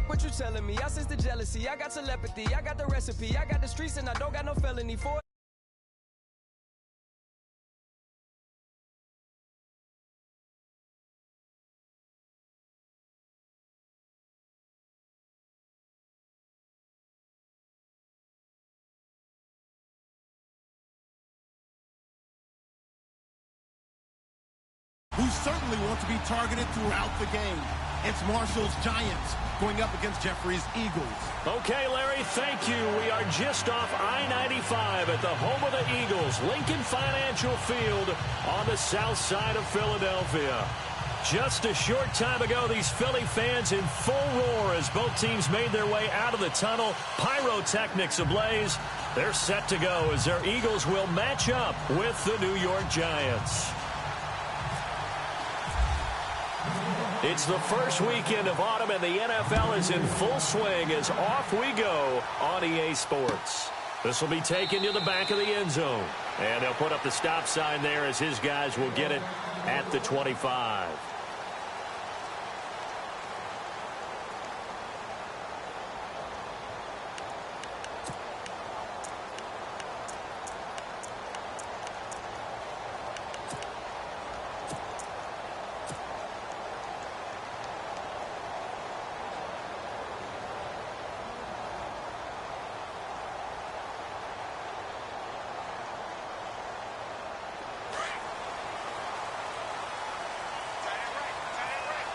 What you telling me? I sense the jealousy. I got telepathy. I got the recipe. I got the streets and I don't got no felony for it. Who certainly want to be targeted throughout the game. It's Marshall's Giants going up against Jeffrey's Eagles. Okay, Larry, thank you. We are just off I-95 at the home of the Eagles, Lincoln Financial Field on the south side of Philadelphia. Just a short time ago, these Philly fans in full roar as both teams made their way out of the tunnel. Pyrotechnics ablaze. They're set to go as their Eagles will match up with the New York Giants. It's the first weekend of autumn, and the NFL is in full swing as off we go on EA Sports. This will be taken to the back of the end zone. And they'll put up the stop sign there as his guys will get it at the 25.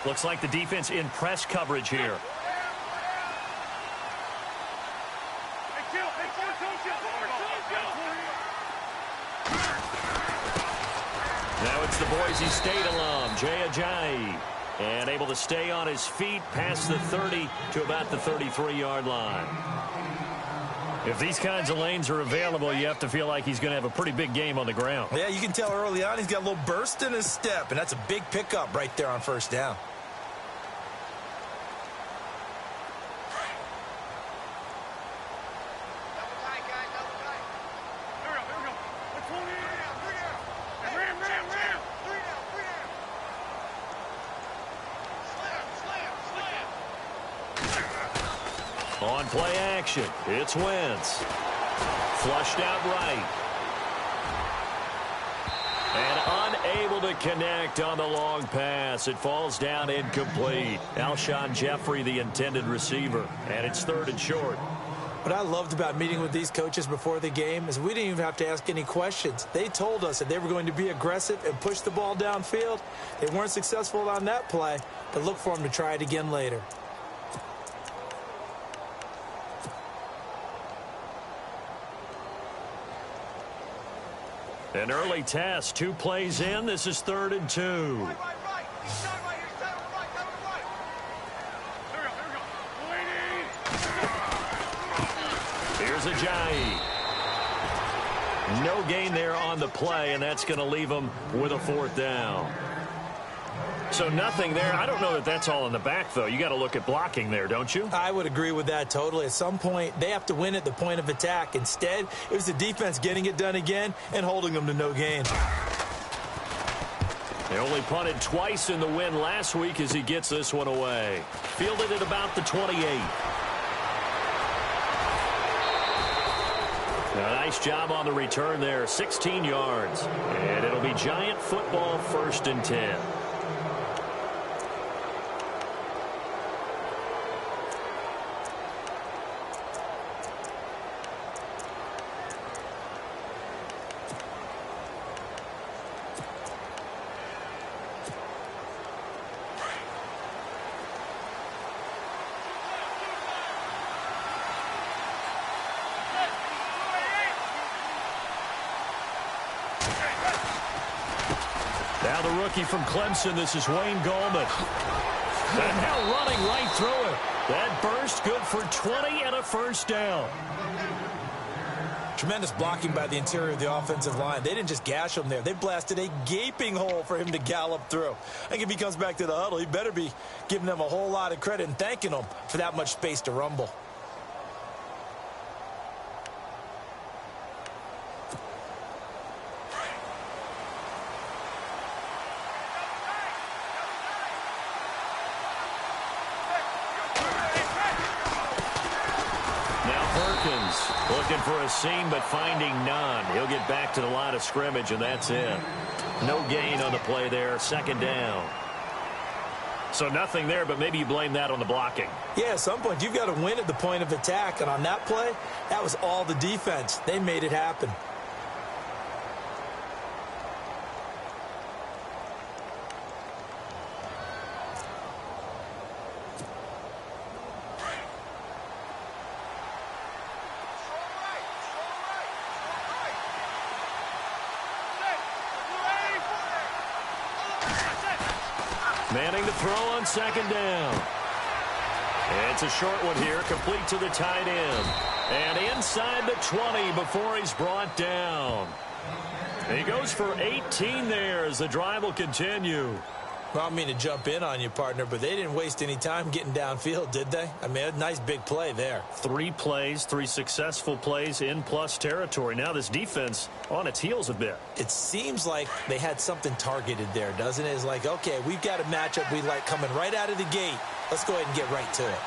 Looks like the defense in press coverage here. Now it's the Boise State alum, Jay Ajayi. And able to stay on his feet past the 30 to about the 33-yard line. If these kinds of lanes are available, you have to feel like he's going to have a pretty big game on the ground. Yeah, you can tell early on he's got a little burst in his step, and that's a big pickup right there on first down. On play action, it's Wentz. Flushed out right. And unable to connect on the long pass. It falls down incomplete. Alshon Jeffrey, the intended receiver. And it's 3rd and short. What I loved about meeting with these coaches before the game is we didn't even have to ask any questions. They told us that they were going to be aggressive and push the ball downfield. They weren't successful on that play, but look for them to try it again later. An early test, 2 plays in. This is 3rd and 2. Here's Ajayi. No gain there on the play, and that's going to leave him with a 4th down. So nothing there. I don't know that that's all in the back, though. You got to look at blocking there, don't you? I would agree with that totally. At some point, they have to win at the point of attack. Instead, it was the defense getting it done again and holding them to no gain. They only punted twice in the win last week as he gets this one away. Fielded at about the 28. A nice job on the return there. 16 yards. And it'll be Giant football, 1st and 10. Now the rookie from Clemson, this is Wayne Gallman. And now running right through it. That burst good for 20 and a 1st down. Tremendous blocking by the interior of the offensive line. They didn't just gash him there. They blasted a gaping hole for him to gallop through. I think if he comes back to the huddle, he better be giving them a whole lot of credit and thanking them for that much space to rumble. plays. Looking for a seam, but finding none. He'll get back to the line of scrimmage, and that's it. No gain on the play there. Second down. So nothing there, but maybe you blame that on the blocking. Yeah, at some point, you've got to win at the point of attack. And on that play, that was all the defense. They made it happen. Manning to throw on second down. It's a short one here, complete to the tight end. And inside the 20 before he's brought down. He goes for 18 there as the drive will continue. Well, I don't mean to jump in on you, partner, but they didn't waste any time getting downfield, did they? I mean, a nice big play there. 3 plays, 3 successful plays in plus territory. Now this defense on its heels a bit. It seems like they had something targeted there, doesn't it? It's like, okay, we've got a matchup we like coming right out of the gate. Let's go ahead and get right to it.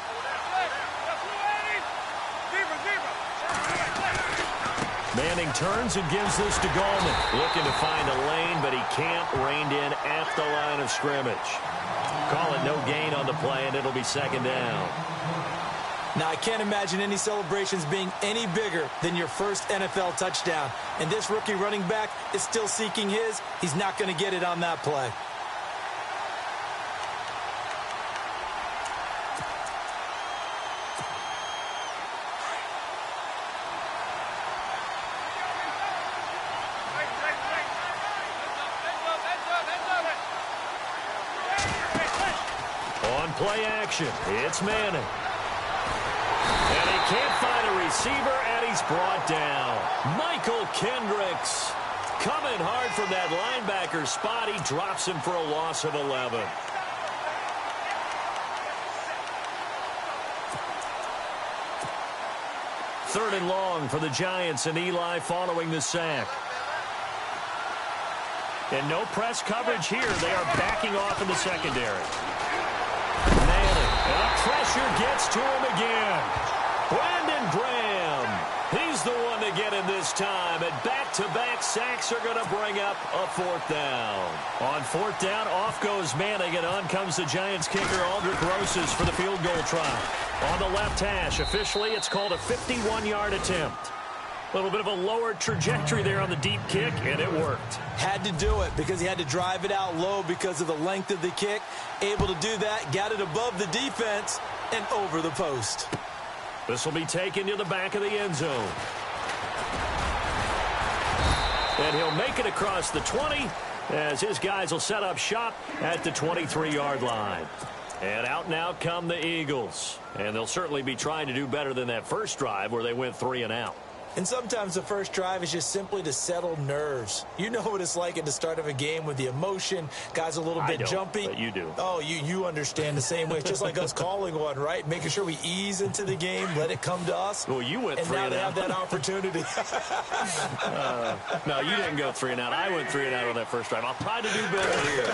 Manning turns and gives this to Gallman. Looking to find a lane, but he can't. Reined in at the line of scrimmage. Call it no gain on the play, and it'll be second down. Now, I can't imagine any celebrations being any bigger than your first NFL touchdown. And this rookie running back is still seeking his. He's not going to get it on that play. Play action. It's Manning. And he can't find a receiver, and he's brought down. Michael Kendricks coming hard from that linebacker spot. He drops him for a loss of 11. Third and long for the Giants, and Eli following the sack. And no press coverage here. They are backing off in the secondary. And the pressure gets to him again. Brandon Graham. He's the one to get him this time. And back-to-back sacks are going to bring up a fourth down. On fourth down, off goes Manning, and on comes the Giants kicker, Aldrick Rosas, for the field goal try. On the left hash, officially, it's called a 51-yard attempt. A little bit of a lower trajectory there on the deep kick, and it worked. Had to do it because he had to drive it out low because of the length of the kick. Able to do that, got it above the defense and over the post. This will be taken to the back of the end zone. And he'll make it across the 20 as his guys will set up shop at the 23-yard line. And out now come the Eagles. And they'll certainly be trying to do better than that first drive where they went 3 and out. And sometimes the first drive is just simply to settle nerves. You know what it's like at the start of a game with the emotion. Guys a little bit jumpy. But you do. Oh, you understand the same way. It's just like us calling one, right? Making sure we ease into the game, let it come to us. Well, you went 3 and out. And now they out. have that opportunity. No, you didn't go 3 and out. I went 3 and out on that first drive. I'll try to do better here.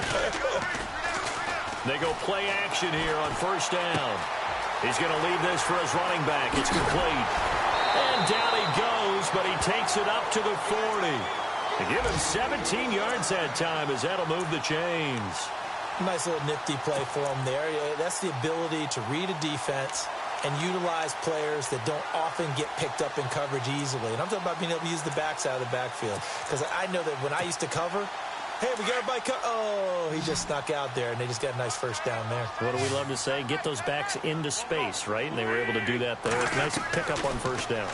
They go play action here on first down. He's going to leave this for his running back. It's complete. And down he goes, but he takes it up to the 40. They give him 17 yards that time as that'll move the chains. Nice little nifty play for him there. That's the ability to read a defense and utilize players that don't often get picked up in coverage easily. And I'm talking about being able to use the backside of the backfield. Because I know that when I used to cover, hey, we got everybody oh, he just snuck out there, and they just got a nice first down there. What do we love to say? Get those backs into space, right? And they were able to do that there. Nice pickup on first down.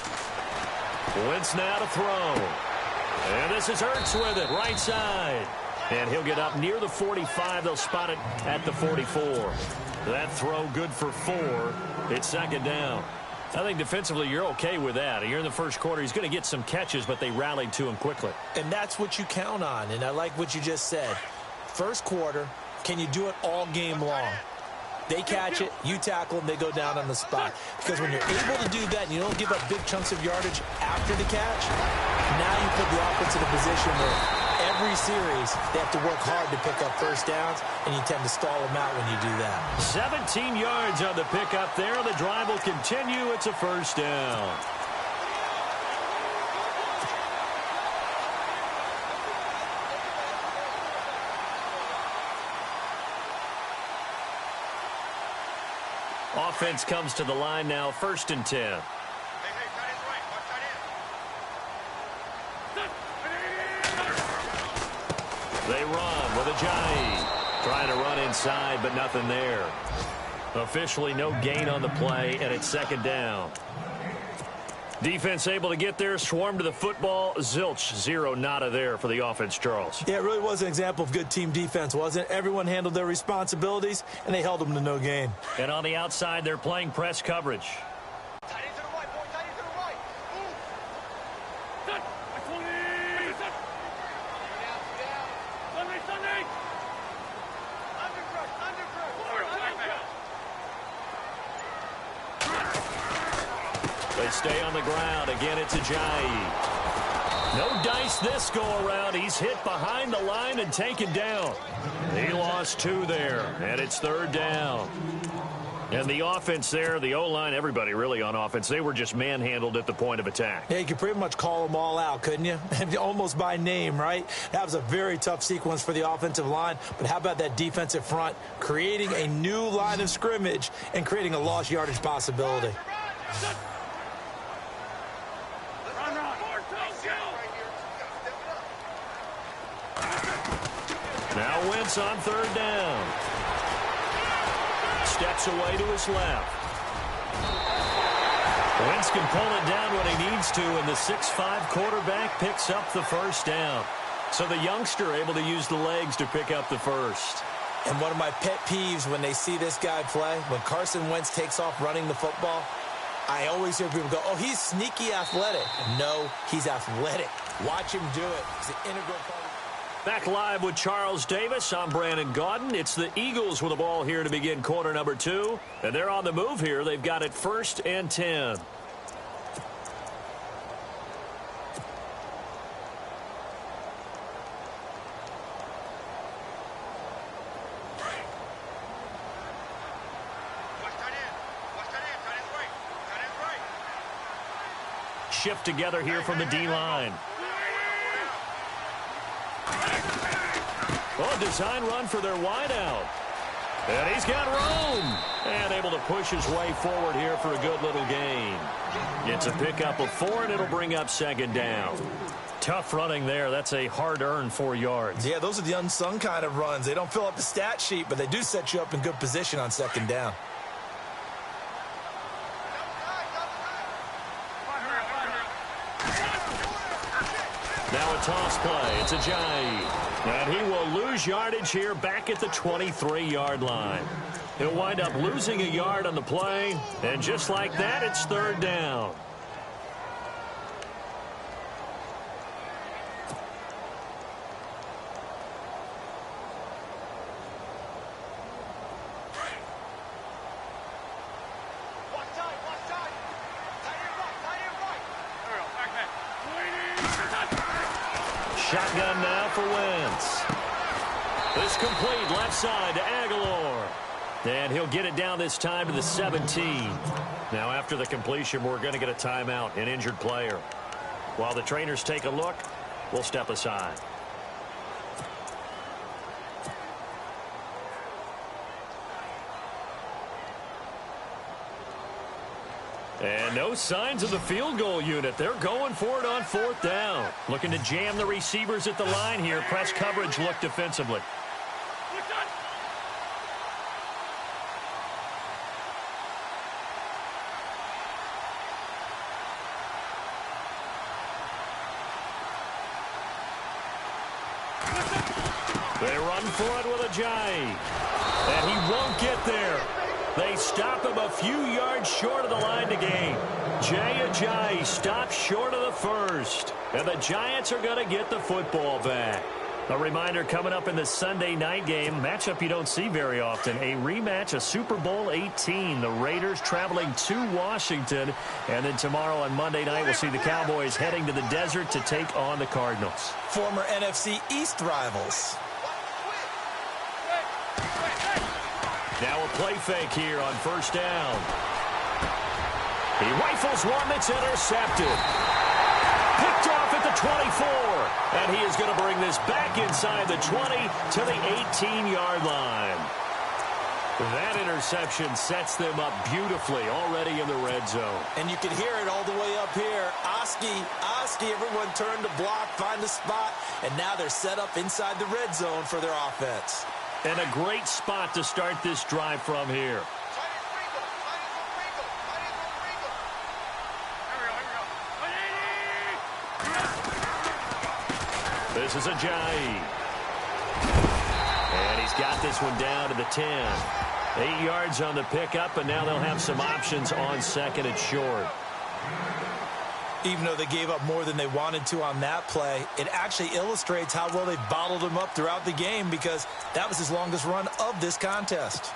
Wentz now to throw. And this is Ertz with it, right side. And he'll get up near the 45. They'll spot it at the 44. That throw good for 4. It's second down. I think defensively you're okay with that. You're in the first quarter. He's going to get some catches, but they rallied to him quickly. And that's what you count on, and I like what you just said. First quarter, can you do it all game long? They catch it, you tackle them, they go down on the spot. Because when you're able to do that and you don't give up big chunks of yardage after the catch, now you put the offense in a position where every series they have to work hard to pick up first downs, and you tend to stall them out when you do that. 17 yards on the pickup there. The drive will continue. It's a first down. Offense comes to the line now, 1st and 10. They run with Ajayi. Trying to run inside, but nothing there. Officially no gain on the play, and it's 2nd down. Defense able to get there, swarm to the football. Zilch, 0 nada there for the offense, Charles. Yeah, it really was an example of good team defense, wasn't it? Everyone handled their responsibilities, and they held them to no gain. And on the outside, they're playing press coverage. They stay on the ground. Again, it's Ajayi. No dice this go-around. He's hit behind the line and taken down. He lost 2 there, and it's 3rd down. And the offense there, the O-line, everybody really on offense, they were just manhandled at the point of attack. Yeah, you could pretty much call them all out, couldn't you? Almost by name, right? That was a very tough sequence for the offensive line. But how about that defensive front, creating a new line of scrimmage and creating a lost yardage possibility? Now Wentz on 3rd down. Steps away to his left. Wentz can pull it down when he needs to, and the 6'5" quarterback picks up the 1st down. So the youngster able to use the legs to pick up the 1st. And one of my pet peeves when they see this guy play, when Carson Wentz takes off running the football, I always hear people go, oh, he's sneaky athletic. No, he's athletic. Watch him do it. He's an integral part. Back live with Charles Davis. I'm Brandon Gaudin. It's the Eagles with the ball here to begin quarter number 2. And they're on the move here. They've got it 1st and 10. Shift together here from the D-line. Oh, design run for their wideout. And he's got room. And able to push his way forward here for a good little gain. It's a pickup of 4, and it'll bring up 2nd down. Tough running there. That's a hard-earned 4 yards. Yeah, those are the unsung kind of runs. They don't fill up the stat sheet, but they do set you up in good position on 2nd down. Now a toss play. It's Ajayi. And he will lose yardage here back at the 23-yard line. He'll wind up losing a yard on the play. And just like that, it's 3rd down. Shotgun now for Wentz. This complete left side to Aguilar. And he'll get it down this time to the 17. Now after the completion, we're going to get a timeout, an injured player. While the trainers take a look, we'll step aside. And no signs of the field goal unit. They're going for it on 4th down. Looking to jam the receivers at the line here. Press coverage look defensively. They run for it with Ajayi. And he won't get there. They stop him a few yards short of the line to gain. Jay Ajayi stops short of the 1st. And the Giants are going to get the football back. A reminder coming up in the Sunday night game, matchup you don't see very often, a rematch of Super Bowl 18. The Raiders traveling to Washington. And then tomorrow on Monday night, we'll see the Cowboys heading to the desert to take on the Cardinals. Former NFC East rivals. Now a play fake here on 1st down. He rifles one that's intercepted. Picked off at the 24. And he is going to bring this back inside the 20 to the 18-yard line. That interception sets them up beautifully already in the red zone. And you can hear it all the way up here. Oski, everyone turned to block, find a spot, and now they're set up inside the red zone for their offense. And a great spot to start this drive from here. This is Ajayi. And he's got this one down to the 10. 8 yards on the pickup, and now they'll have some options on second and short. Even though they gave up more than they wanted to on that play, it actually illustrates how well they bottled him up throughout the game because that was his longest run of this contest.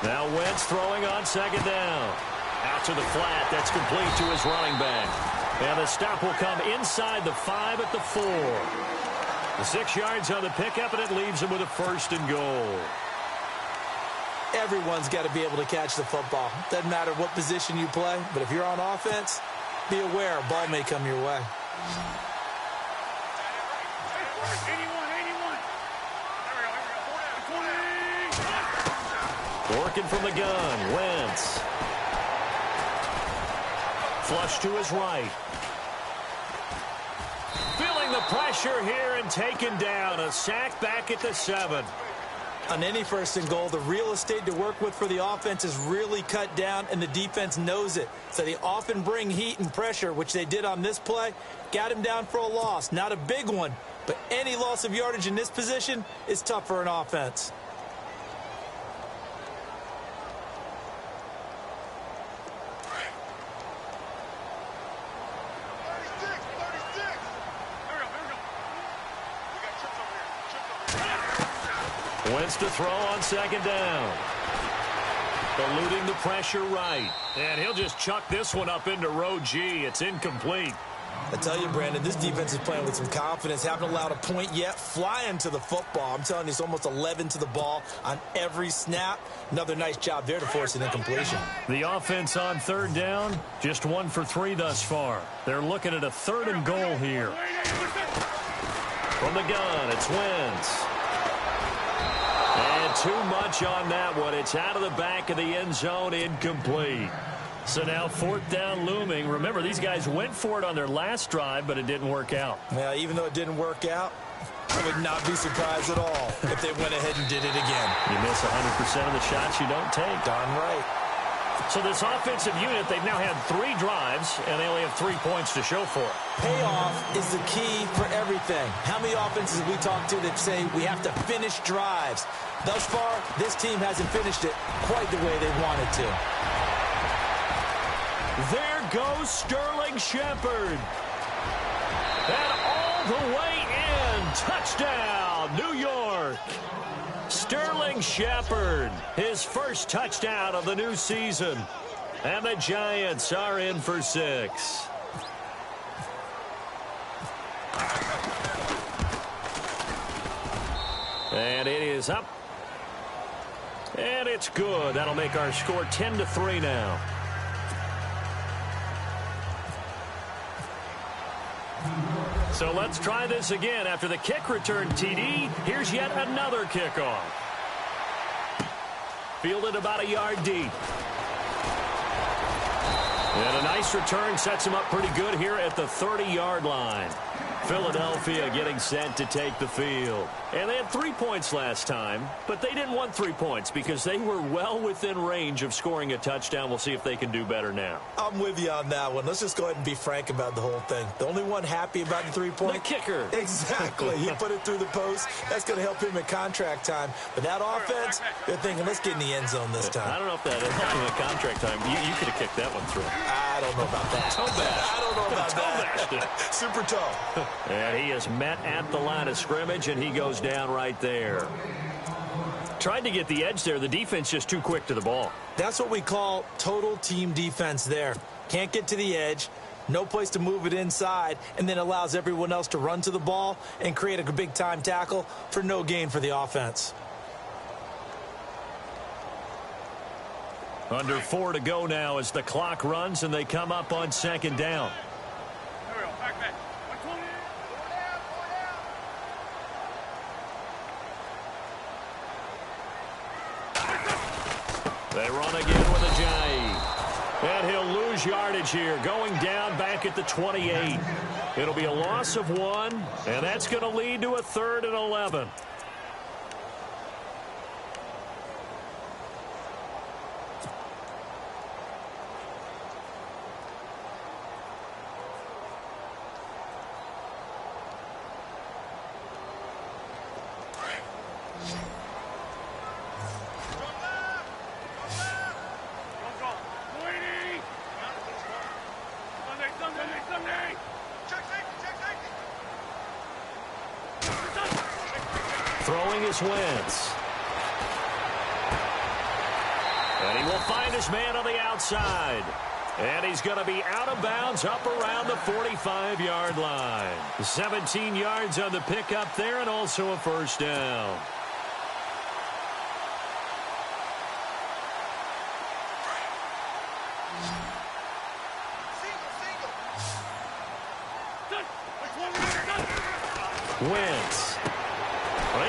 Now Wentz throwing on second down. Out to the flat. That's complete to his running back. And the stop will come inside the 5 at the 4. The 6 yards on the pickup, and it leaves him with a first and goal. Everyone's got to be able to catch the football. Doesn't matter what position you play, but if you're on offense, be aware a ball may come your way. Working from the gun, Wentz. Flush to his right. Feeling the pressure here and taken down. A sack back at the 7. On any first and goal, the real estate to work with for the offense is really cut down, and the defense knows it. So they often bring heat and pressure, which they did on this play. Got him down for a loss. Not a big one, but any loss of yardage in this position is tough for an offense. Wentz to throw on second down. Eluding the pressure right. And he'll just chuck this one up into row G. It's incomplete. I tell you, Brandon, this defense is playing with some confidence. Haven't allowed a point yet. Flying to the football. I'm telling you, it's almost 11 to the ball on every snap. Another nice job there to force an incompletion. The offense on third down, just 1 for 3 thus far. They're looking at a 3rd and goal here. From the gun, it's Wentz. And too much on that one. It's out of the back of the end zone, incomplete. So now 4th down looming. Remember, these guys went for it on their last drive, but it didn't work out. Yeah, even though it didn't work out, I would not be surprised at all if they went ahead and did it again. You miss 100% of the shots you don't take. Darn right. So this offensive unit, they've now had 3 drives, and they only have 3 points to show for it. Payoff is the key for everything. How many offenses have we talked to that say we have to finish drives? Thus far, this team hasn't finished it quite the way they wanted to. There goes Sterling Shepard. And all the way in. Touchdown, New York. Sterling Shepard, his first touchdown of the new season. And the Giants are in for 6. And it is up. And it's good. That'll make our score 10-3 now. So let's try this again. After the kick return TD, here's yet another kickoff. Fielded about a yard deep. And a nice return sets him up pretty good here at the 30-yard line. Philadelphia getting set to take the field. And they had 3 points last time, but they didn't want 3 points because they were well within range of scoring a touchdown. We'll see if they can do better now. I'm with you on that one. Let's just go ahead and be frank about the whole thing. The only one happy about the 3-point? The kicker. Exactly. He put it through the post. That's going to help him at contract time. But that offense, they're thinking, let's get in the end zone this time. I don't know if that helped him at contract time. You could have kicked that one through. I don't know about that. Toe bash. I don't know about that. Super toe. And he is met at the line of scrimmage, and he goes down right there. Tried to get the edge there. The defense just too quick to the ball. That's what we call total team defense there. Can't get to the edge. No place to move it inside, and then allows everyone else to run to the ball and create a big-time tackle for no gain for the offense. Under 4 to go now as the clock runs and they come up on second down. They run again with Ajayi. And he'll lose yardage here, going down back at the 28. It'll be a loss of 1, and that's going to lead to a 3rd and 11. Throwing is Wentz. And he will find his man on the outside. And he's going to be out of bounds up around the 45-yard line. 17 yards on the pickup there and also a first down. Wentz.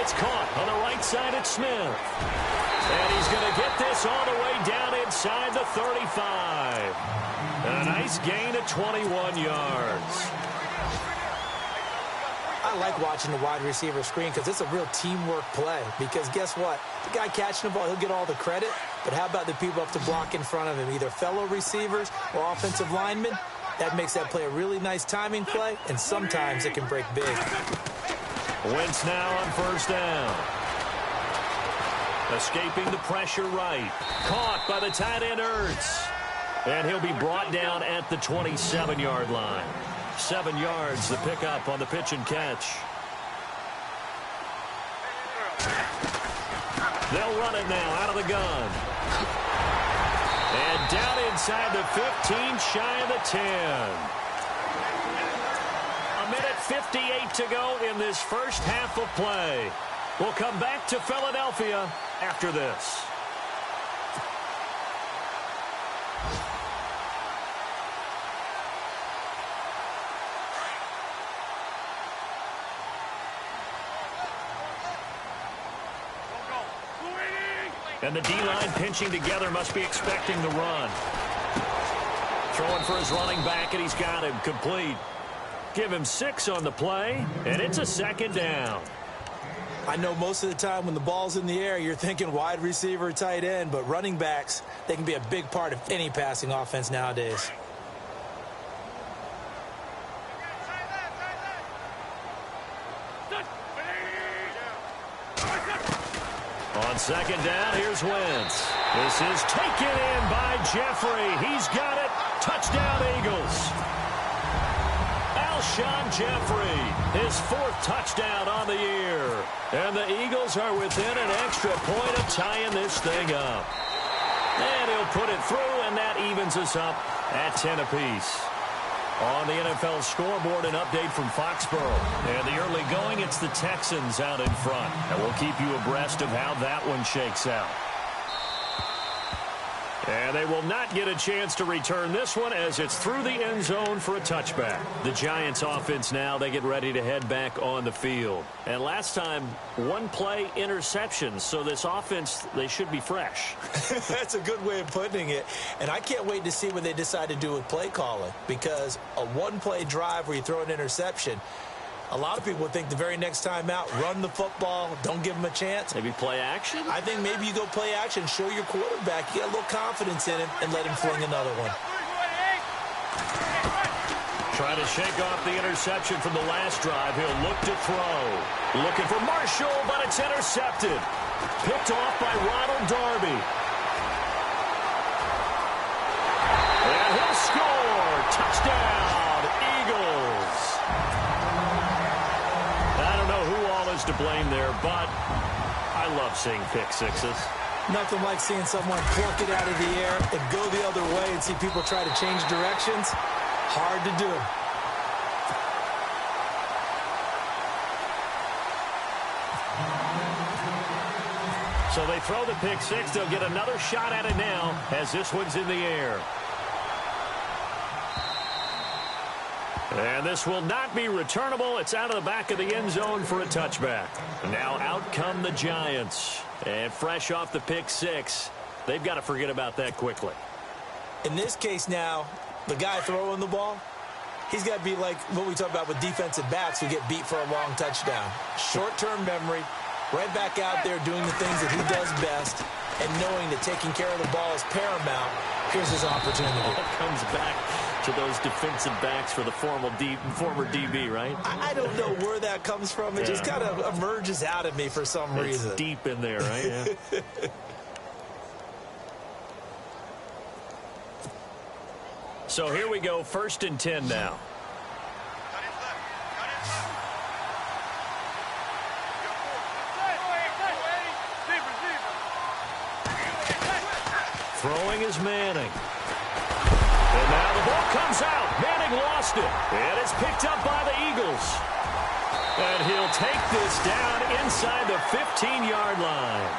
It's caught on the right side at Smith. And he's going to get this all the way down inside the 35. And a nice gain of 21 yards. I like watching the wide receiver screen because it's a real teamwork play. Because guess what? The guy catching the ball, he'll get all the credit. But how about the people up to block in front of him, either fellow receivers or offensive linemen? That makes that play a really nice timing play, and sometimes it can break big. Wentz now on first down. Escaping the pressure right. Caught by the tight end Ertz. And he'll be brought down at the 27-yard line. 7 yards the pickup on the pitch and catch. They'll run it now out of the gun. And down inside the 15, shy of the 10. A minute 58 to go in this first half of play. We'll come back to Philadelphia after this. And the D-line pinching together, must be expecting the run. Throwing for his running back, and he's got him complete. Give him 6 on the play, and it's a second down. I know most of the time when the ball's in the air, you're thinking wide receiver, tight end, but running backs, they can be a big part of any passing offense nowadays. On second down, here's Wentz. This is taken in by Jeffrey. He's got it. Touchdown, Eagles. Alshon Jeffrey, his 4th touchdown on the year. And the Eagles are within an extra point of tying this thing up. And he'll put it through, and that evens us up at 10 apiece. On the NFL scoreboard, an update from Foxborough. And the early going, it's the Texans out in front. And we'll keep you abreast of how that one shakes out. And they will not get a chance to return this one as it's through the end zone for a touchback. The Giants offense now, they get ready to head back on the field. And last time, 1 play interceptions, so this offense, they should be fresh. That's a good way of putting it. And I can't wait to see what they decide to do with play calling, because a 1-play drive where you throw an interception, a lot of people would think the very next time out, run the football, don't give them a chance. Maybe play action? I think maybe you go play action, show your quarterback, you get a little confidence in him, and let him fling another one. Trying to shake off the interception from the last drive. He'll look to throw. Looking for Marshall, but it's intercepted. Picked off by Ronald Darby. And he'll score. Touchdown, Eagles. I don't know who all is to blame there, but I love seeing pick sixes. Nothing like seeing someone pluck it out of the air and go the other way and see people try to change directions. Hard to do. So they throw the pick six. They'll get another shot at it now as this one's in the air. And this will not be returnable. It's out of the back of the end zone for a touchback. Now out come the Giants. And fresh off the pick six, they've got to forget about that quickly. In this case now, the guy throwing the ball, he's got to be like what we talk about with defensive backs who get beat for a long touchdown. Short-term memory, right back out there doing the things that he does best, and knowing that taking care of the ball is paramount. Here's his opportunity. It comes back to those defensive backs for the former DB, right? I don't know where that comes from. It just kind of emerges out of me for some reason. It's deep in there, right? Yeah. So here we go, 1st and 10 now. Throwing is Manning. And now the ball comes out. Manning lost it. And it's picked up by the Eagles. And he'll take this down inside the 15-yard line.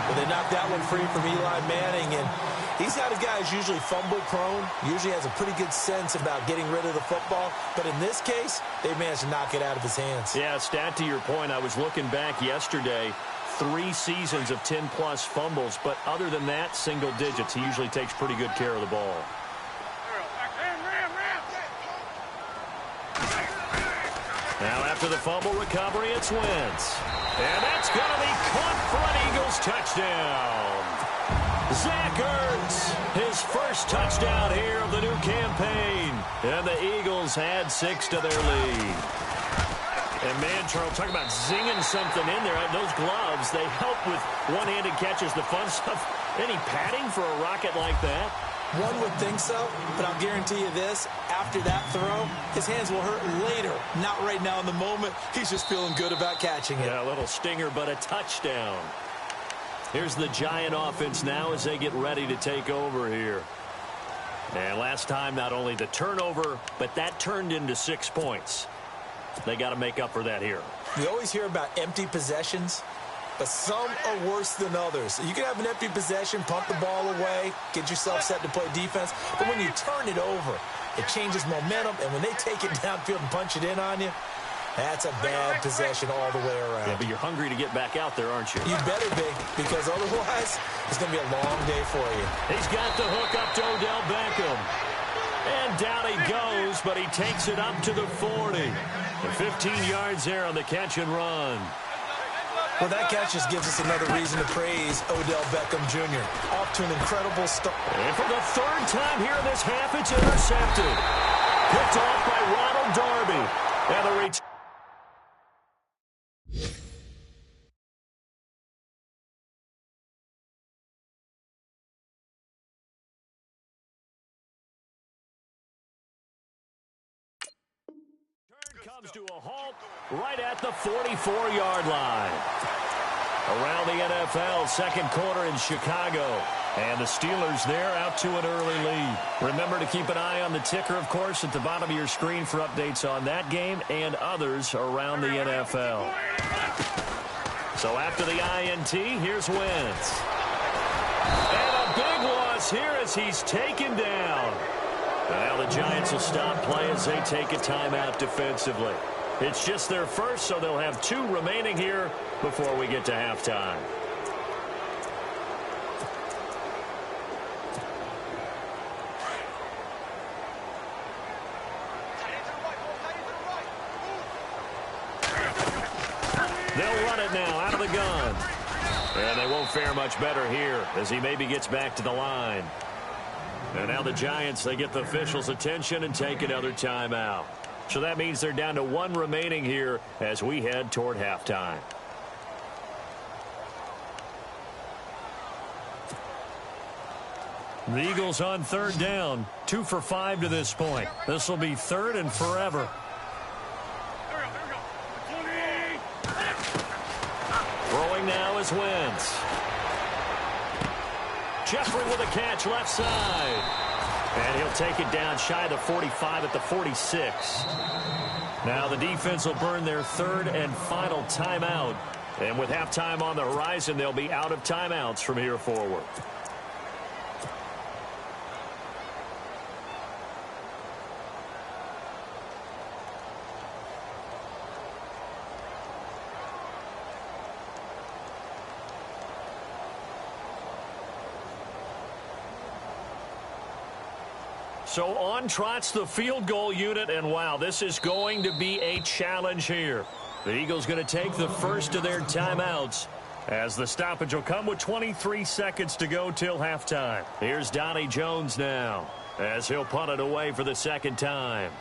Well, they knocked that one free from Eli Manning, and he's not a guy who's usually fumble-prone, usually has a pretty good sense about getting rid of the football. But in this case, they managed to knock it out of his hands. Yeah, stat to your point, I was looking back yesterday, 3 seasons of 10-plus fumbles, but other than that, single digits. He usually takes pretty good care of the ball. Now after the fumble recovery, it's Wentz. And that's going to be caught for an Eagles touchdown. Zach Ertz, his first touchdown here of the new campaign. And the Eagles add 6 to their lead. And man, Charles, talk about zinging something in there. Those gloves, they help with one-handed catches, the fun stuff. Any padding for a rocket like that? One would think so, but I'll guarantee you this. After that throw, his hands will hurt later. Not right now in the moment. He's just feeling good about catching it. Yeah, a little stinger, but a touchdown. Here's the Giant offense now as they get ready to take over here. And last time, not only the turnover, but that turned into 6 points. They got to make up for that here. We always hear about empty possessions, but some are worse than others. You can have an empty possession, pump the ball away, get yourself set to play defense, but when you turn it over, it changes momentum, and when they take it downfield and punch it in on you, that's a bad possession all the way around. Yeah, but you're hungry to get back out there, aren't you? You better be, because otherwise, it's going to be a long day for you. He's got the hook up to Odell Beckham. And down he goes, but he takes it up to the 40. And 15 yards there on the catch and run. Well, that catch just gives us another reason to praise Odell Beckham Jr. Off to an incredible start. And for the 3rd time here in this half, it's intercepted. Picked off by Ronald Darby. And the return. Comes to a halt right at the 44-yard line. Around the NFL, 2nd quarter in Chicago. And the Steelers there out to an early lead. Remember to keep an eye on the ticker, of course, at the bottom of your screen for updates on that game and others around the NFL. So after the INT, here's Wentz. And a big loss here as he's taken down. Now the Giants will stop play as they take a timeout defensively. It's just their first, so they'll have 2 remaining here before we get to halftime. They'll run it now out of the gun. And they won't fare much better here as he maybe gets back to the line. And now the Giants, they get the officials' attention and take another timeout. So that means they're down to 1 remaining here as we head toward halftime. The Eagles on 3rd down, 2 for 5 to this point. This will be 3rd and forever. Throwing now is Wentz. Jeffrey with a catch left side. And he'll take it down shy of the 45 at the 46. Now the defense will burn their third and final timeout. And with halftime on the horizon, they'll be out of timeouts from here forward. So on trots the field goal unit, and wow, this is going to be a challenge here. The Eagles going to take the first of their timeouts as the stoppage will come with 23 seconds to go till halftime. Here's Donnie Jones now as he'll punt it away for the second time.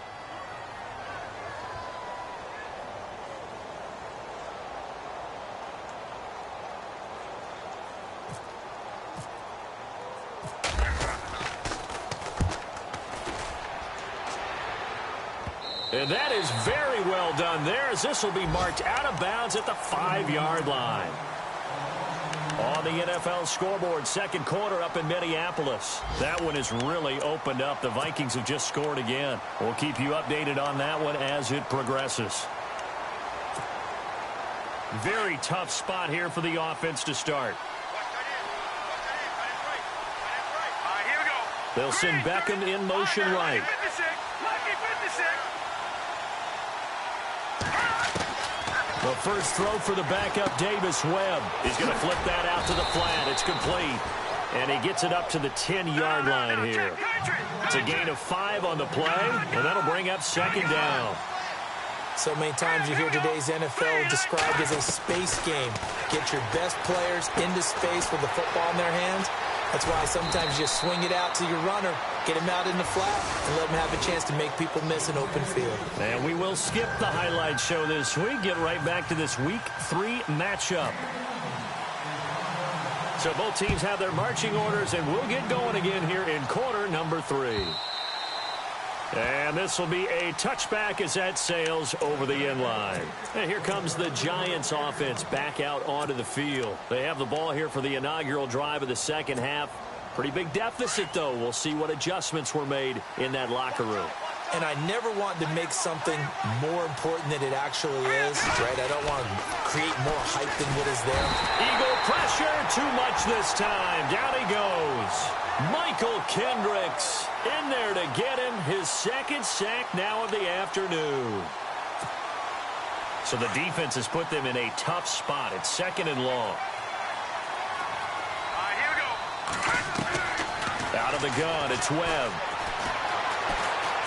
And that is very well done there, as this will be marked out of bounds at the 5-yard line. On the NFL scoreboard, second quarter up in Minneapolis. That one has really opened up. The Vikings have just scored again. We'll keep you updated on that one as it progresses. Very tough spot here for the offense to start. They'll send Beckham in motion right. The first throw for the backup, Davis Webb. He's going to flip that out to the flat. It's complete. And he gets it up to the 10-yard line here. It's a gain of 5 on the play, and that'll bring up second down. So many times you hear today's NFL described as a space game. Get your best players into space with the football in their hands. That's why sometimes you swing it out to your runner, get him out in the flat, and let him have a chance to make people miss an open field. And we will skip the highlight show this week. Get right back to this Week 3 matchup. So both teams have their marching orders, and we'll get going again here in quarter number 3. And this will be a touchback as that sails over the end line. And here comes the Giants offense back out onto the field. They have the ball here for the inaugural drive of the second half. Pretty big deficit, though. We'll see what adjustments were made in that locker room. And I never want to make something more important than it actually is, right? I don't want to create more hype than what is there. Eagle pressure, too much this time. Down he goes. Michael Kendricks in there to get him his second sack now of the afternoon. So the defense has put them in a tough spot. It's second and long. Here we go. Out of the gun, it's Webb.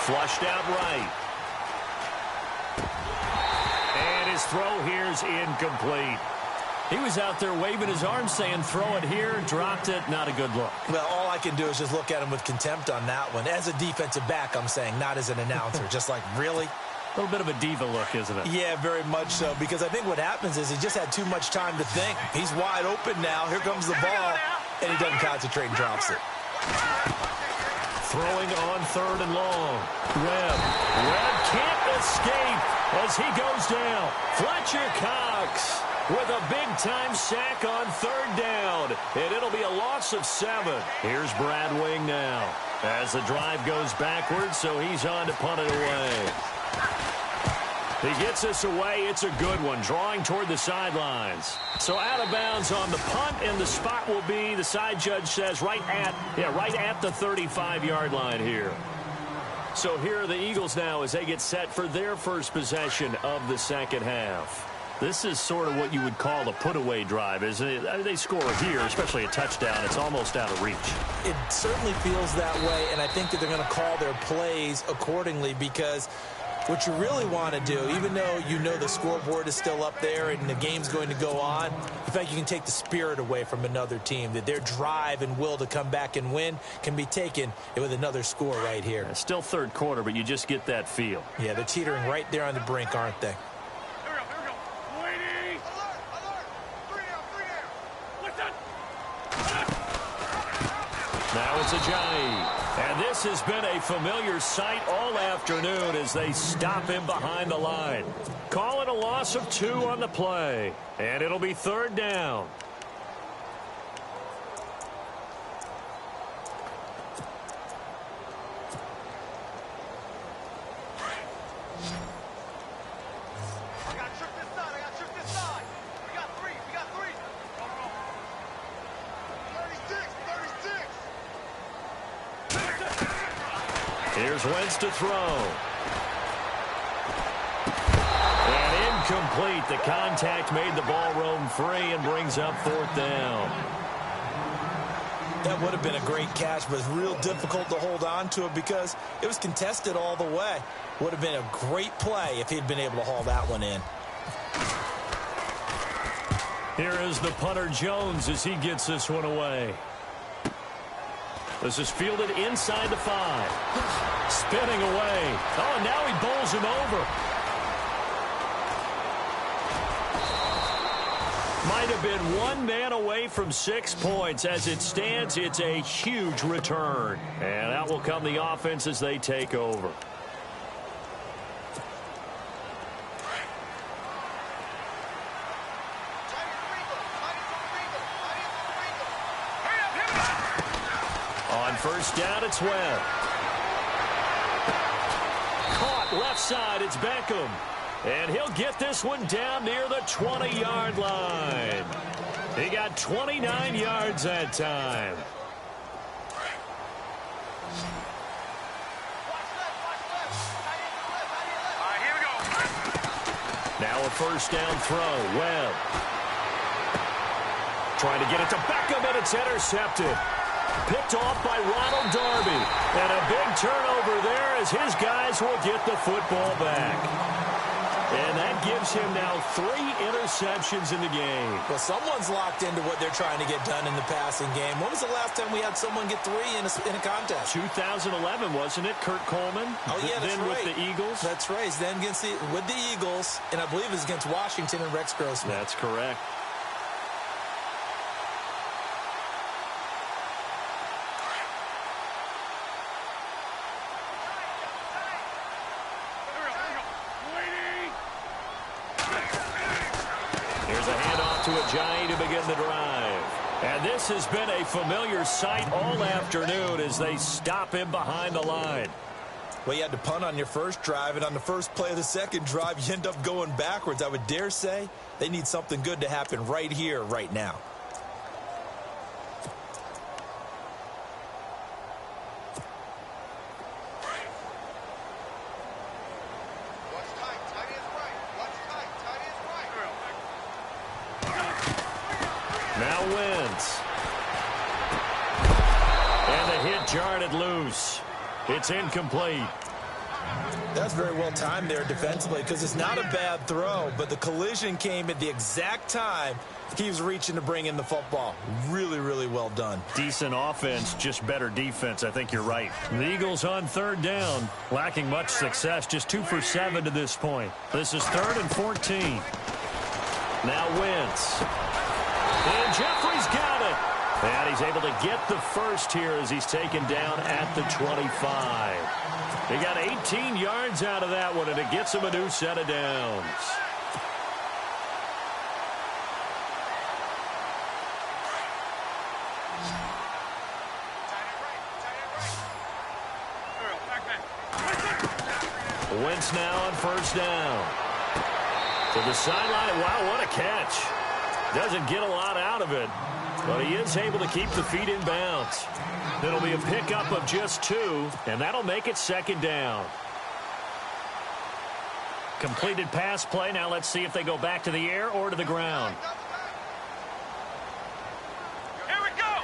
Flushed out right. And his throw here's incomplete. He was out there waving his arms saying, throw it here, dropped it, not a good look. Well, all I can do is just look at him with contempt on that one. As a defensive back, I'm saying, not as an announcer. Just like, really? A little bit of a diva look, isn't it? Yeah, very much so, because I think what happens is he just had too much time to think. He's wide open now. Here comes the ball, and he doesn't concentrate and drops it. Throwing on third and long. Webb can't escape as he goes down. Fletcher Cox with a big-time sack on third down. And it'll be a loss of 7. Here's Brad Wing now as the drive goes backwards, so he's on to punt it away. He gets this away. It's a good one, drawing toward the sidelines. So out of bounds on the punt, and the spot will be, the side judge says, right at the 35-yard line here. So here are the Eagles now as they get set for their first possession of the second half. This is sort of what you would call a put-away drive, isn't it? They score here, especially a touchdown. It's almost out of reach. It certainly feels that way, and I think that they're going to call their plays accordingly, because what you really want to do, even though you know the scoreboard is still up there and the game's going to go on, in fact, you can take the spirit away from another team, that their drive and will to come back and win can be taken with another score right here. It's still third quarter, but you just get that feel. Yeah, they're teetering right there on the brink, aren't they? Now it's Ajayi. And this has been a familiar sight all afternoon as they stop him behind the line. Call it a loss of 2 on the play. And it'll be third down. Here's Wentz to throw. And incomplete. The contact made the ball roam free and brings up 4th down. That would have been a great catch, but it's real difficult to hold on to it because it was contested all the way. Would have been a great play if he'd been able to haul that one in. Here is the punter Jones as he gets this one away. This is fielded inside the 5. Spinning away. Oh, and now he bowls him over. Might have been one man away from 6 points. As it stands, it's a huge return. And out will come the offense as they take over. On 1st down, it's Webb. Caught left side, it's Beckham. And he'll get this one down near the 20-yard line. He got 29 yards that time. Here we go. Now a 1st down throw. Webb trying to get it to Beckham, and it's intercepted. Picked off by Ronald Darby. And a big turnover there as his guys will get the football back. And that gives him now 3 interceptions in the game. Well, someone's locked into what they're trying to get done in the passing game. When was the last time we had someone get 3 in a contest? 2011, wasn't it? Kurt Coleman. Oh, yeah, that's then right. with the Eagles. That's right. Then with the Eagles, and I believe it was against Washington and Rex Grossman. That's correct. To Ajayi to begin the drive. And this has been a familiar sight all afternoon as they stop him behind the line. Well, you had to punt on your first drive, and on the first play of the second drive, you end up going backwards. I would dare say they need something good to happen right here, right now. Now Wentz. And the hit jarred it loose. It's incomplete. That's very well timed there defensively because it's not a bad throw, but the collision came at the exact time he was reaching to bring in the football. Really, really well done. Decent offense, just better defense. I think you're right. The Eagles on 3rd down, lacking much success, just 2 for 7 to this point. This is 3rd and 14. Now Wentz. And Jeffrey's got it. And he's able to get the first here as he's taken down at the 25. He got 18 yards out of that one, and it gets him a new set of downs. Wentz now on 1st down. To the sideline. Wow, what a catch. Doesn't get a lot out of it, but he is able to keep the feet in bounds. It'll be a pickup of just 2, and that'll make it 2nd down. Completed pass play. Now let's see if they go back to the air or to the ground. Here we go.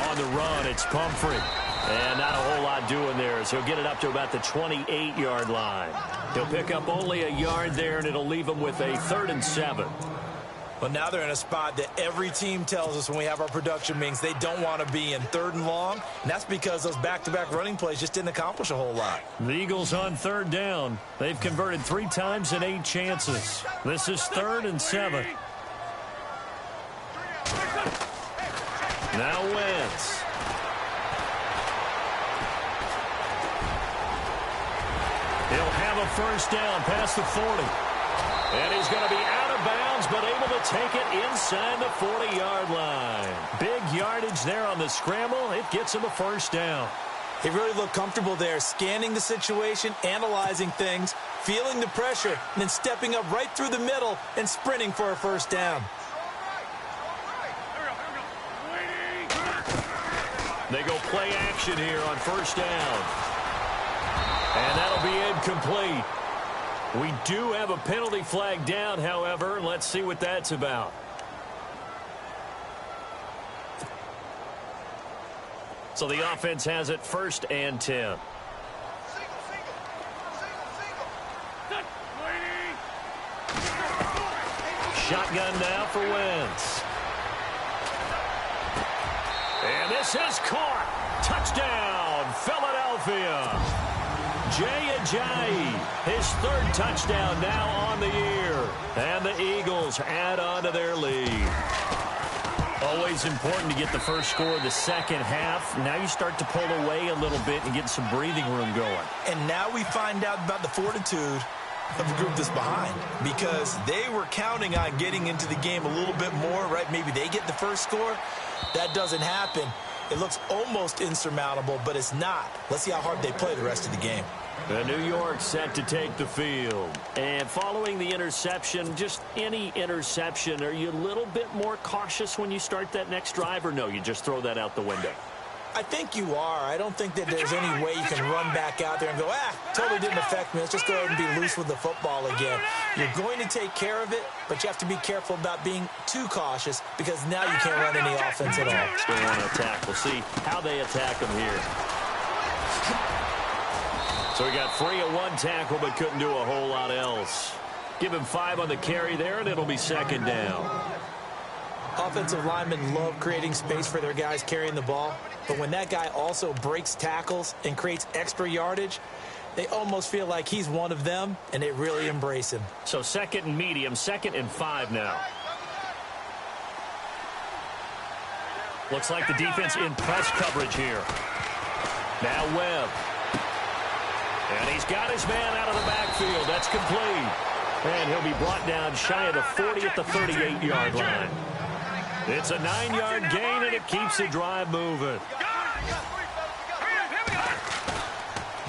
On the run, it's Pumphrey. And not a whole lot doing there as he'll get it up to about the 28-yard line. He'll pick up only a yard there, and it'll leave him with a 3rd and 7. Well, now they're in a spot that every team tells us when we have our production meetings they don't want to be in, 3rd and long. And that's because those back-to-back running plays just didn't accomplish a whole lot. The Eagles on 3rd down. They've converted 3 times in 8 chances. This is 3rd and 7. Now Wentz. He'll have a 1st down past the 40. And he's going to be out of bounds, but able to take it inside the 40-yard line. Big yardage there on the scramble. It gets him a 1st down. He really looked comfortable there, scanning the situation, analyzing things, feeling the pressure, and then stepping up right through the middle and sprinting for a 1st down. They go play action here on first down. And that'll be incomplete. We do have a penalty flag down, however. Let's see what that's about. So the offense has it 1st and 10. Shotgun now for Wentz. And this is caught. Touchdown, Philadelphia. Jay Ajayi, his 3rd touchdown now on the year. And the Eagles add on to their lead. Always important to get the first score of the second half. Now you start to pull away a little bit and get some breathing room going. And now we find out about the fortitude of the group that's behind, because they were counting on getting into the game a little bit more, right? Maybe they get the first score. That doesn't happen. It looks almost insurmountable, but it's not. Let's see how hard they play the rest of the game. The New York set to take the field. And following the interception, just any interception, are you a little bit more cautious when you start that next drive, or no, you just throw that out the window? I think you are. I don't think that there's any way you can run back out there and go, totally didn't affect me. Let's just go ahead and be loose with the football again. You're going to take care of it, but you have to be careful about being too cautious, because now you can't run any offense at all. Still want to attack. We'll see how they attack them here. So he got free of 1 tackle, but couldn't do a whole lot else. Give him 5 on the carry there, and it'll be 2nd down. Offensive linemen love creating space for their guys carrying the ball, but when that guy also breaks tackles and creates extra yardage, they almost feel like he's one of them, and they really embrace him. So 2nd and medium, 2nd and 5 now. Looks like the defense in press coverage here. Now Webb. And he's got his man out of the backfield. That's complete. And he'll be brought down shy of the 40 at the 38-yard line. It's a 9-yard gain, and it keeps the drive moving.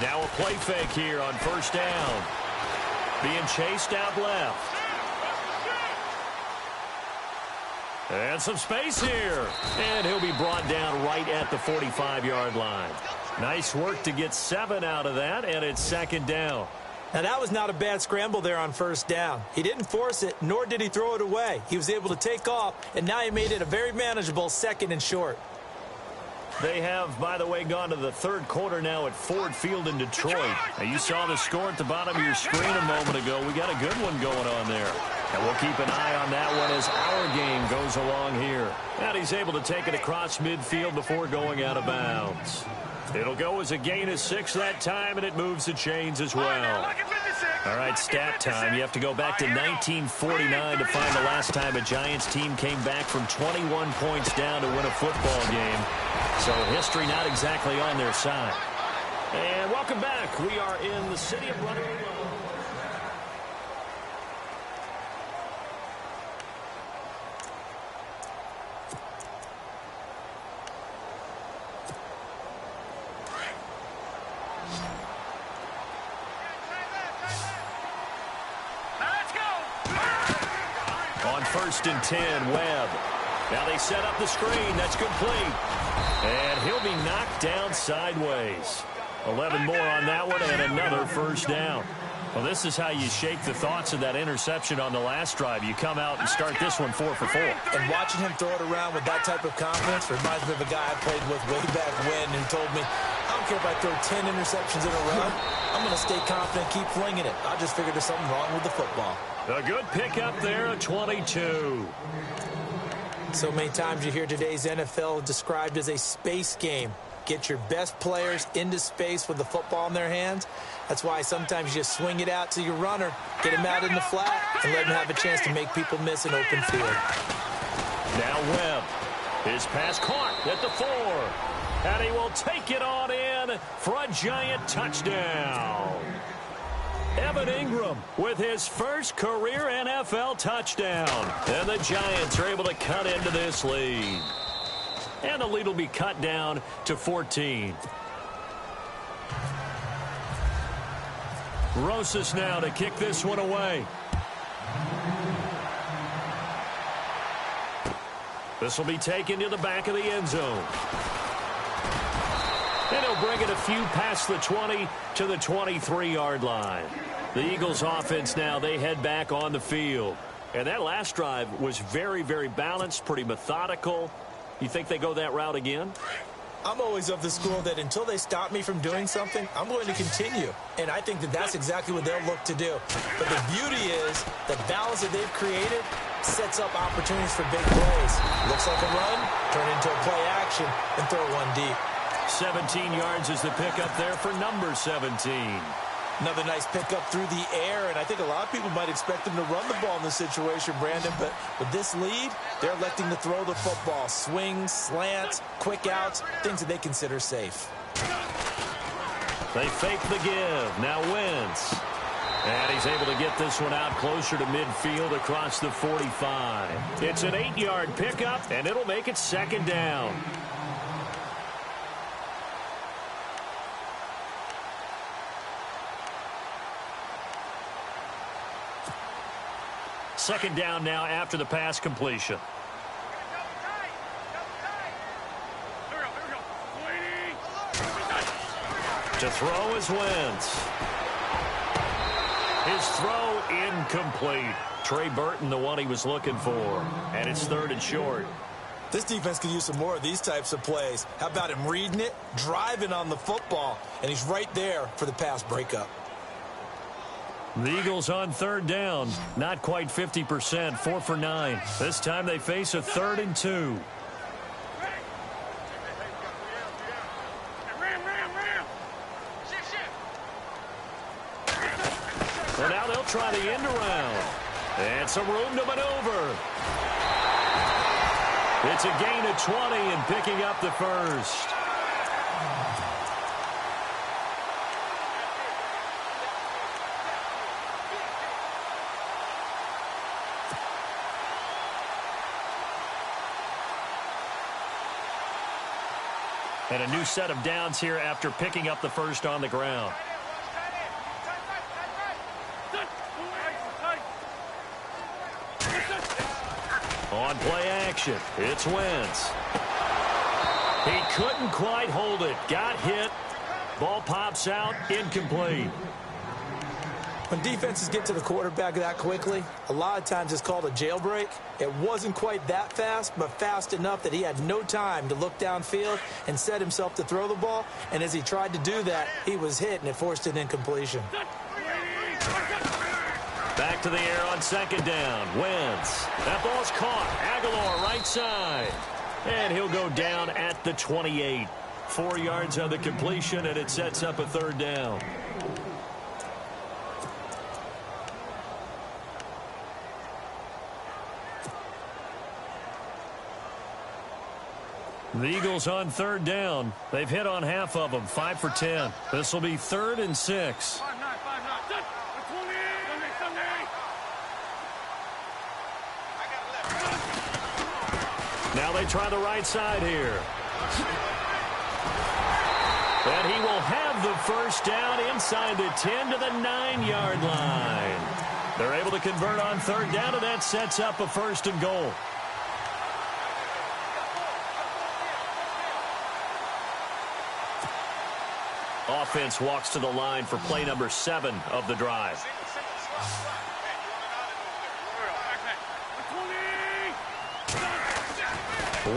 Now a play fake here on first down. Being chased out left. And some space here. And he'll be brought down right at the 45-yard line. Nice work to get 7 out of that, and it's 2nd down. Now, that was not a bad scramble there on first down. He didn't force it, nor did he throw it away. He was able to take off, and now he made it a very manageable 2nd and short. They have, by the way, gone to the 3rd quarter now at Ford Field in Detroit. Now, you saw the score at the bottom of your screen a moment ago. We got a good one going on there. And we'll keep an eye on that one as our game goes along here. And he's able to take it across midfield before going out of bounds. It'll go as a gain of 6 that time, and it moves the chains as well. All right, stat time. You have to go back to 1949 to find the last time a Giants team came back from 21 points down to win a football game. So history not exactly on their side. And welcome back. We are in the city of Running. On 1st and 10, Webb. Now they set up the screen. That's complete. And he'll be knocked down sideways. 11 more on that one, and another first down. Well, this is how you shake the thoughts of that interception on the last drive. You come out and start this one 4 for 4. And watching him throw it around with that type of confidence reminds me of a guy I played with way back when who told me, I don't care if I throw 10 interceptions in a row. I'm going to stay confident, keep flinging it. I just figured there's something wrong with the football. A good pickup there, a 22. So many times you hear today's NFL described as a space game. Get your best players into space with the football in their hands. That's why sometimes you just swing it out to your runner, get him out in the flat, and let him have a chance to make people miss an open field. Now Webb. His pass caught at the 4. And he will take it on in for a Giant touchdown. Evan Ingram with his first career NFL touchdown. And the Giants are able to cut into this lead. And the lead will be cut down to 14. Rosas now to kick this one away. This will be taken to the back of the end zone. bring it a few past the 20 to the 23-yard line. The Eagles offense now, they head back on the field. And that last drive was very, very balanced, pretty methodical. You think they go that route again? I'm always of the school that until they stop me from doing something, I'm going to continue. And I think that that's exactly what they'll look to do. But the beauty is the balance that they've created sets up opportunities for big plays. Looks like a run, turn into a play action, and throw one deep. 17 yards is the pickup there for number 17. Another nice pickup through the air, and I think a lot of people might expect them to run the ball in this situation, Brandon, but with this lead, they're electing to throw the football. Swings, slants, quick outs, things that they consider safe. They fake the give. Now Wentz. And he's able to get this one out closer to midfield across the 45. It's an 8-yard pickup, and it'll make it second down. Second down now after the pass completion. To throw is Wentz. His throw incomplete. Trey Burton, the one he was looking for. And it's third and short. This defense could use some more of these types of plays. How about him reading it, driving on the football, and he's right there for the pass breakup. The Eagles on third down. Not quite 50%, 4 for 9. This time they face a 3rd and 2. So now they'll try the end around. And some room to maneuver. It's a gain of 20 and picking up the first. And a new set of downs here after picking up the first on the ground. On play action, it's Wentz. He couldn't quite hold it. Got hit. Ball pops out, incomplete. When defenses get to the quarterback that quickly, a lot of times it's called a jailbreak. It wasn't quite that fast, but fast enough that he had no time to look downfield and set himself to throw the ball. And as he tried to do that, he was hit, and it forced an incompletion. Back to the air on second down. Wentz. That ball's caught. Aguilar right side. And he'll go down at the 28. 4 yards on the completion, and it sets up a third down. The Eagles on third down. They've hit on half of them, 5 for 10. This will be 3rd and 6. Now they try the right side here. And he will have the first down inside the 10 to the 9-yard line. They're able to convert on third down, and that sets up a 1st and goal. Offense walks to the line for play number 7 of the drive.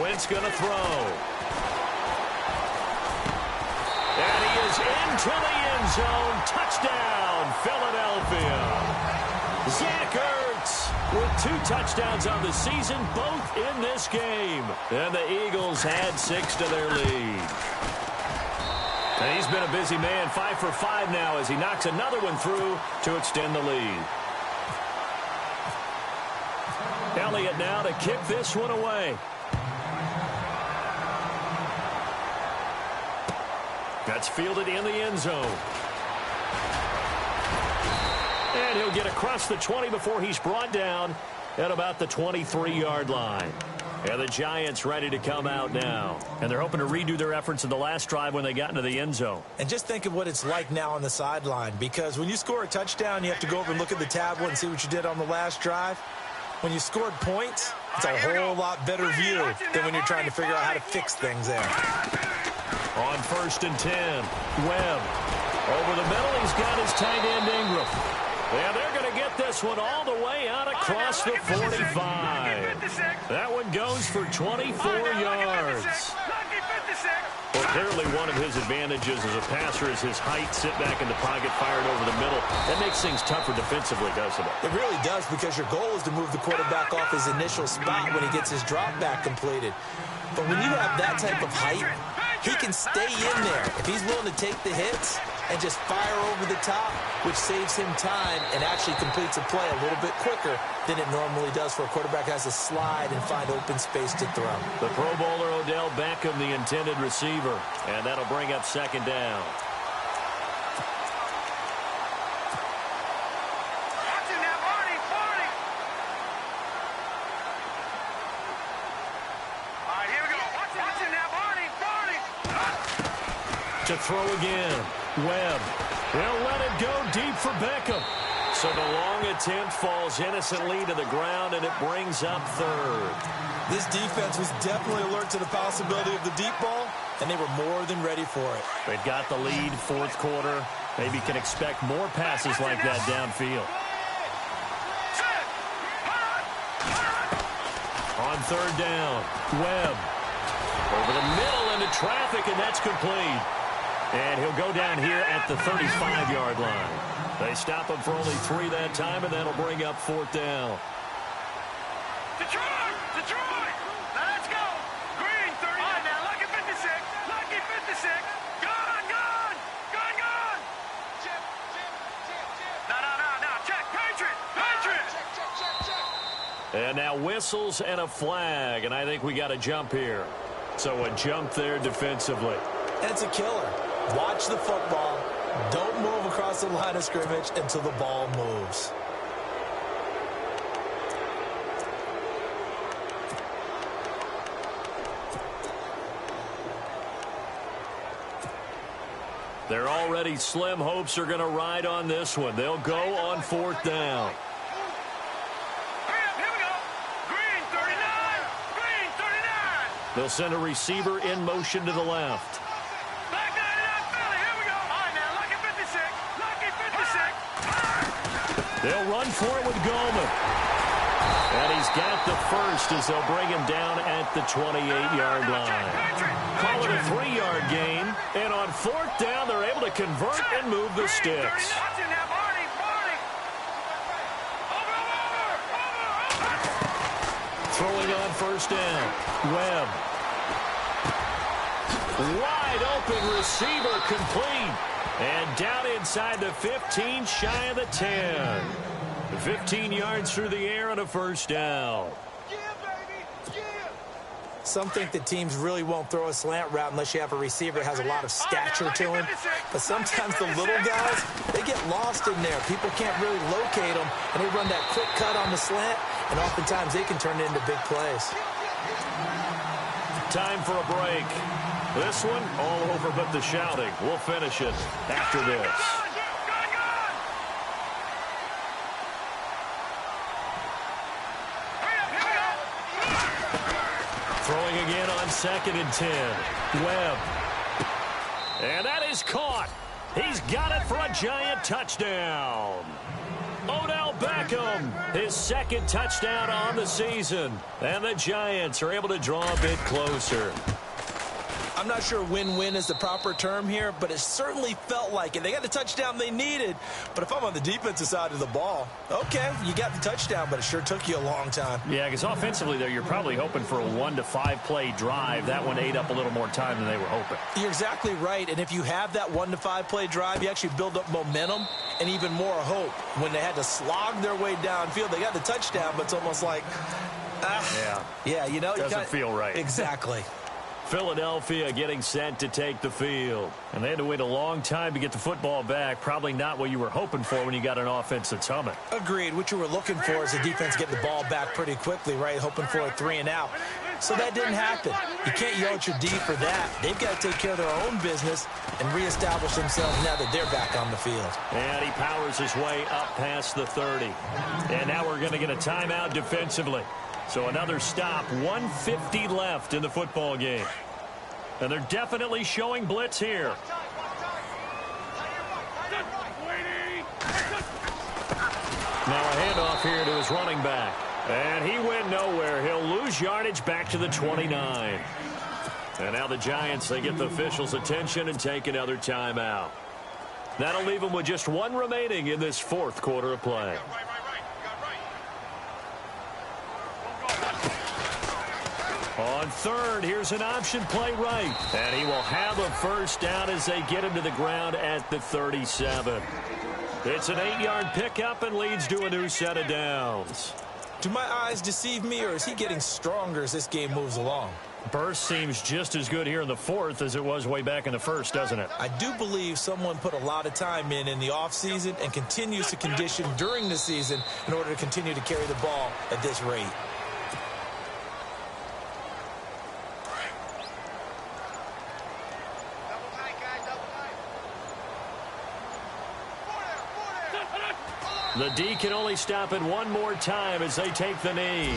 Wentz going to throw. And he is into the end zone. Touchdown, Philadelphia. Zach Ertz with 2 touchdowns on the season, both in this game. And the Eagles add 6 to their lead. And he's been a busy man, 5 for 5 now as he knocks another one through to extend the lead. Elliott now to kick this one away. That's fielded in the end zone. And he'll get across the 20 before he's brought down at about the 23-yard line. And the Giants ready to come out now. And they're hoping to redo their efforts in the last drive when they got into the end zone. And just think of what it's like now on the sideline, because when you score a touchdown, you have to go over and look at the tablet and see what you did on the last drive. When you scored points, it's a whole lot better view than when you're trying to figure out how to fix things there. On 1st and 10, Webb. Over the middle, he's got his tight end Ingram. And they're going to get this one all the way out across the 45. That one goes for 24 yards. Well, clearly one of his advantages as a passer is his height. Sit back in the pocket, fired over the middle. That makes things tougher defensively, doesn't it? It really does, because your goal is to move the quarterback off his initial spot when he gets his drop back completed. But when you have that type of height, he can stay in there if he's willing to take the hits and just fire over the top, which saves him time and actually completes a play a little bit quicker than it normally does for a quarterback who has to slide and find open space to throw. The Pro Bowler Odell Beckham, the intended receiver, and that'll bring up 2nd down. To throw again, Webb. They'll let it go deep for Beckham. So the long attempt falls innocently to the ground, and it brings up 3rd. This defense was definitely alert to the possibility of the deep ball, and they were more than ready for it. They've got the lead, 4th quarter. Maybe can expect more passes like that downfield. On 3rd down, Webb. Over the middle into traffic, and that's complete. And he'll go down here at the 35-yard line. They stop him for only 3 that time, and that'll bring up 4th down. Detroit! Detroit! Now let's go! Green, 30. All right, now, Lucky 56. Lucky 56. Gone, gone! Gone, gone! Chip. No. Check. Patriot! Patriot! Check. And now whistles and a flag, and I think we got a jump here. So a jump there defensively. And it's a killer. Watch the football. Don't move across the line of scrimmage until the ball moves. They're already slim hopes are going to ride on this one. They'll go on 4th down. Here we go. Green, 39. Green, 39. They'll send a receiver in motion to the left. Black 99 Philly. Here we go. All right, now, Lucky 56. Lucky 56. They'll run for it with Goldman. And he's got the first as they'll bring him down at the 28-yard line. Call it a 3-yard gain. And on 4th down, they're able to convert and move the sticks. Throwing on 1st down. Webb. Wide open receiver complete. And down inside the 15, shy of the 10. 15 yards through the air on a 1st down. Some think that teams really won't throw a slant route unless you have a receiver that has a lot of stature to him. But sometimes the little guys, they get lost in there. People can't really locate them, and they run that quick cut on the slant, and oftentimes they can turn it into big plays. Time for a break. This one, all over but the shouting. We'll finish it after this. Throwing again on 2nd and 10. Webb. And that is caught. He's got it for a giant touchdown. Odell Beckham, his 2nd touchdown on the season. And the Giants are able to draw a bit closer. I'm not sure win-win is the proper term here, but it certainly felt like it. They got the touchdown they needed, but if I'm on the defensive side of the ball, okay, you got the touchdown, but it sure took you a long time. Yeah, because offensively, though, you're probably hoping for a 1 to 5 play drive. That one ate up a little more time than they were hoping. You're exactly right, and if you have that 1 to 5 play drive, you actually build up momentum and even more hope. When they had to slog their way downfield, they got the touchdown, but it's almost like, yeah, you know, doesn't feel right. Exactly. Philadelphia getting set to take the field. And they had to wait a long time to get the football back. Probably not what you were hoping for when you got an offense that's humming. Agreed. What you were looking for is the defense getting the ball back pretty quickly, right? Hoping for a 3 and out. So that didn't happen. You can't yell at your D for that. They've got to take care of their own business and reestablish themselves now that they're back on the field. And he powers his way up past the 30. And now we're going to get a timeout defensively. So another stop, 1:50 left in the football game. And they're definitely showing blitz here. Now a handoff here to his running back. And he went nowhere. He'll lose yardage back to the 29. And now the Giants, they get the officials' attention and take another timeout. That'll leave them with just one remaining in this fourth quarter of play. On third, here's an option play right. And he will have a first down as they get him to the ground at the 37. It's an 8-yard pickup and leads to a new set of downs. Do my eyes deceive me, or is he getting stronger as this game moves along? Burst seems just as good here in the fourth as it was way back in the first, doesn't it? I do believe someone put a lot of time in the offseason and continues to condition during the season in order to continue to carry the ball at this rate. The D can only stop it one more time as they take the knee.